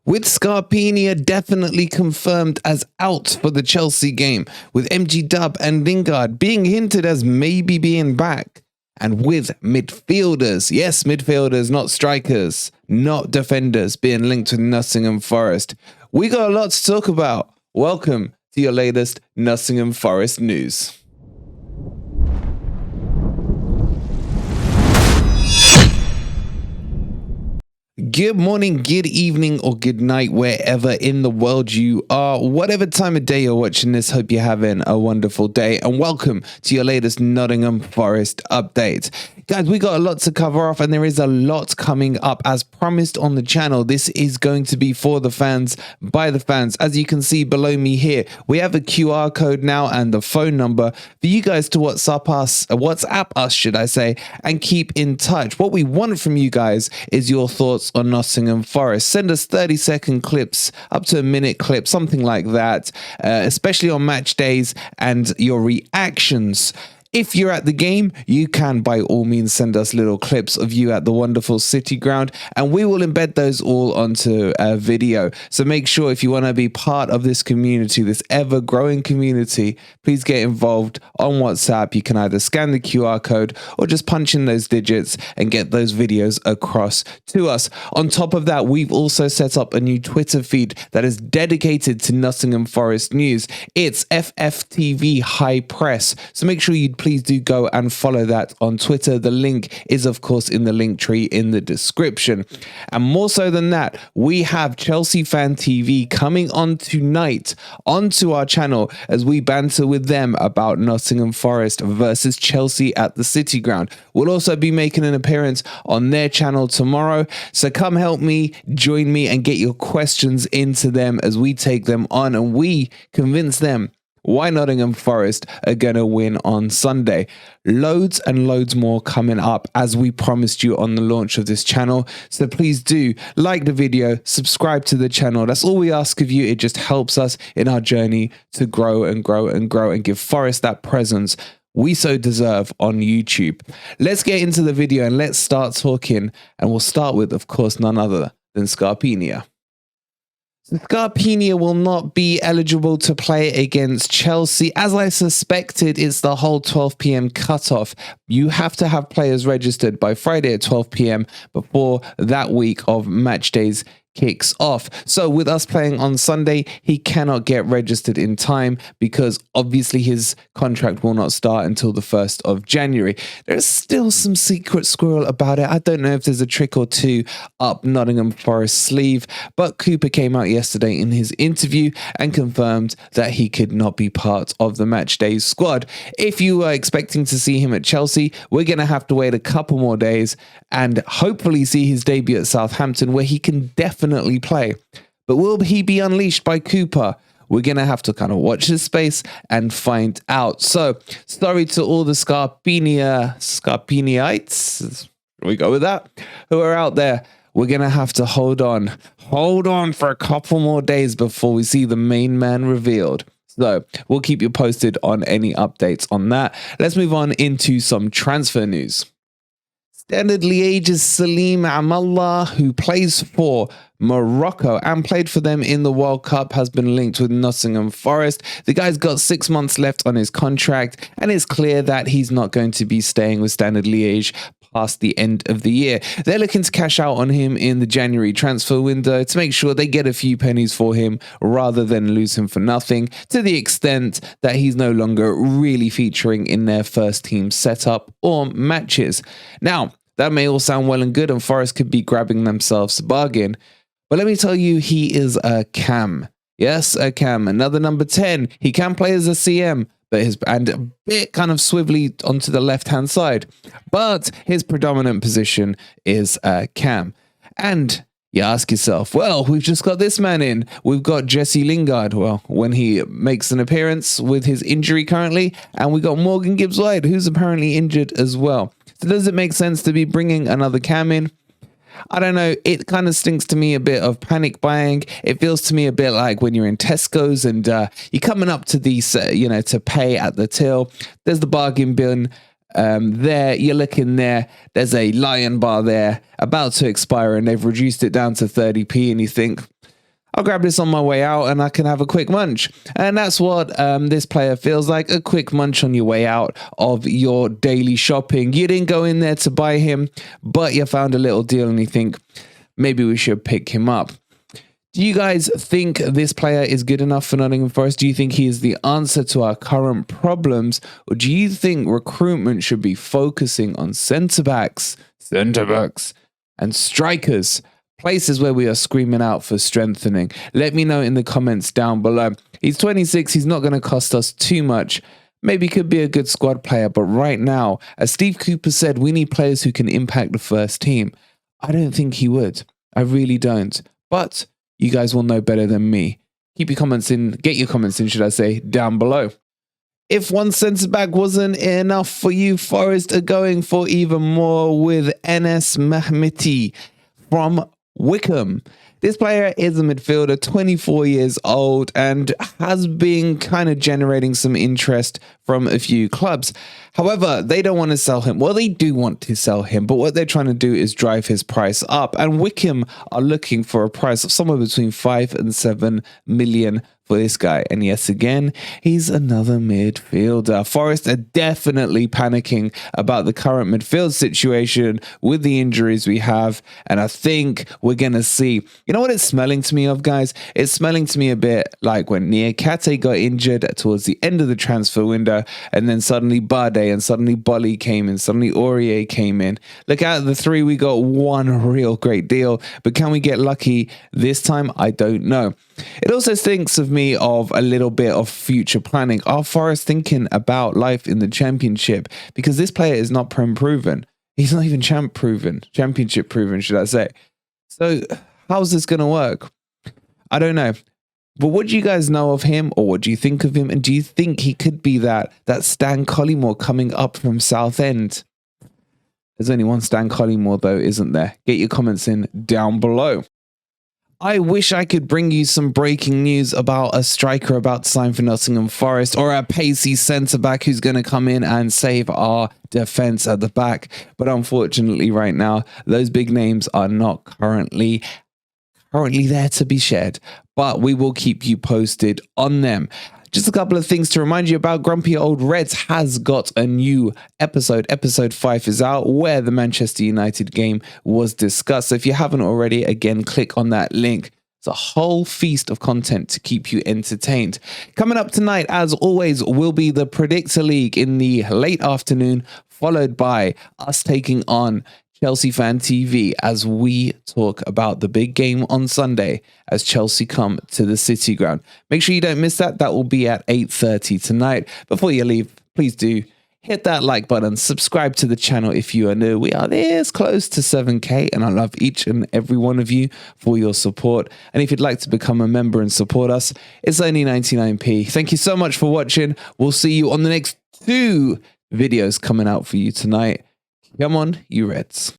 With Scarpa definitely confirmed as out for the Chelsea game, with MG Dub and Lingard being hinted as maybe being back, and with midfielders, yes, midfielders, not strikers, not defenders, being linked to Nottingham Forest. We got a lot to talk about. Welcome to your latest Nottingham Forest news. Good morning, good evening, or good night, wherever in the world you are. Whatever time of day you're watching this, hope you're having a wonderful day. And welcome to your latest Nottingham Forest update. Guys, we got a lot to cover off, and there is a lot coming up as promised on the channel. This is going to be for the fans, by the fans. As you can see below me here, we have a QR code now and the phone number for you guys to WhatsApp us, should I say, and keep in touch. What we want from you guys is your thoughts on Nottingham Forest. Send us 30-second clips, up to a minute clip, something like that, especially on match days, and your reactions. If you're at the game, you can by all means send us little clips of you at the wonderful City ground, and we will embed those all onto a video. So make sure, if you want to be part of this community, this ever-growing community, please get involved on WhatsApp. You can either scan the QR code or just punch in those digits and get those videos across to us. On top of that, we've also set up a new Twitter feed that is dedicated to Nottingham Forest news. It's FFTV High Press. So make sure you please do go and follow that on Twitter. The link is, of course, in the link tree in the description. And more so than that, we have Chelsea Fan TV coming on tonight onto our channel as we banter with them about Nottingham Forest versus Chelsea at the City ground. We'll also be making an appearance on their channel tomorrow. So come help me, join me, and get your questions into them as we take them on and we convince them why Nottingham Forest are going to win on Sunday. Loads and loads more coming up as we promised you on the launch of this channel. So please do like the video, subscribe to the channel. That's all we ask of you. It just helps us in our journey to grow and grow and grow and give Forest that presence we so deserve on YouTube. Let's get into the video and let's start talking. And we'll start with, of course, none other than Scarpa. Scarpa will not be eligible to play against Chelsea. As I suspected, it's the whole 12 p.m. cutoff. You have to have players registered by Friday at 12 p.m. before that week of match days kicks off. So with us playing on Sunday, he cannot get registered in time because obviously his contract will not start until the 1st of January. There's still some secret squirrel about it. I don't know if there's a trick or two up Nottingham Forest's sleeve, but Cooper came out yesterday in his interview and confirmed that he could not be part of the match days squad. If you are expecting to see him at Chelsea, we're going to have to wait a couple more days and hopefully see his debut at Southampton, where he can definitely play. But will he be unleashed by Cooper? We're going to have to kind of watch his space and find out. So, sorry to all the Scarpiniites, we go with that, who are out there. We're going to have to hold on for a couple more days before we see the main man revealed. So, we'll keep you posted on any updates on that. Let's move on into some transfer news. Standard Liège's Selim Amallah, who plays for Morocco and played for them in the World Cup, has been linked with Nottingham Forest. The guy's got 6 months left on his contract, and it's clear that he's not going to be staying with Standard Liège past the end of the year. They're looking to cash out on him in the January transfer window to make sure they get a few pennies for him rather than lose him for nothing, to the extent that he's no longer really featuring in their first team setup or matches. Now, that may all sound well and good, and Forest could be grabbing themselves a bargain, but let me tell you, he is a cam. Yes, a cam. Another number 10. He can play as a CM, and a bit kind of swivelly onto the left-hand side. But his predominant position is cam. And you ask yourself, well, we've just got this man in. We've got Jesse Lingard, well, when he makes an appearance with his injury currently. And we got Morgan Gibbs-White, who's apparently injured as well. So does it make sense to be bringing another cam in? I don't know. It kind of stinks to me a bit of panic buying. It feels to me a bit like when you're in Tesco's and you're coming up to these, to pay at the till. There's the bargain bin. There, you're looking there. There's a Lion bar there about to expire, and they've reduced it down to 30p. And you think, I'll grab this on my way out and I can have a quick munch. And that's what this player feels like, a quick munch on your way out of your daily shopping. You didn't go in there to buy him, but you found a little deal and you think, maybe we should pick him up. Do you guys think this player is good enough for Nottingham Forest? Do you think he is the answer to our current problems? Or do you think recruitment should be focusing on centre-backs, and strikers? Places where we are screaming out for strengthening. Let me know in the comments down below. He's 26. He's not going to cost us too much. Maybe could be a good squad player. But right now, as Steve Cooper said, we need players who can impact the first team. I don't think he would. I really don't. But you guys will know better than me. Keep your comments in. Get your comments in, should I say, down below. If one centre-back wasn't enough for you, Forest are going for even more with Enes Mehmeti from Wickham. This player is a midfielder, 24 years old, and has been kind of generating some interest from a few clubs. However, they don't want to sell him. Well, they do want to sell him, but what they're trying to do is drive his price up. And Wickham are looking for a price of somewhere between 5 and 7 million for this guy. And yes, again, he's another midfielder. Forest are definitely panicking about the current midfield situation with the injuries we have. And I think we're going to see, you know what it's smelling to me of, guys? It's smelling to me a bit like when Niakate got injured towards the end of the transfer window, and then suddenly Bade and suddenly Bolly came in, suddenly Aurier came in. Look, out of the three, we got one real great deal, but can we get lucky this time? I don't know. It also thinks of me of a little bit of future planning. Are Forest thinking about life in the championship? Because this player is not Prem proven. He's not even championship proven, should I say. So how's this going to work? I don't know. But what do you guys know of him, or what do you think of him? And do you think he could be that Stan Collymore coming up from Southend? There's only one Stan Collymore though, isn't there? Get your comments in down below. I wish I could bring you some breaking news about a striker about to sign for Nottingham Forest, or a pacey centre-back who's going to come in and save our defence at the back. But unfortunately right now, those big names are not currently there to be shared. But we will keep you posted on them. Just a couple of things to remind you about. Grumpy Old Reds has got a new episode. Episode 5 is out, where the Manchester United game was discussed. So if you haven't already, again, click on that link. It's a whole feast of content to keep you entertained. Coming up tonight, as always, will be the Predictor League in the late afternoon, followed by us taking on Chelsea Fan TV as we talk about the big game on Sunday as Chelsea come to the City Ground. Make sure you don't miss that. That will be at 8:30 tonight. Before you leave, please do hit that like button, subscribe to the channel if you are new. We are this close to 7K, and I love each and every one of you for your support. And if you'd like to become a member and support us, it's only 99p. Thank you so much for watching. We'll see you on the next 2 videos coming out for you tonight. Come on, you Reds.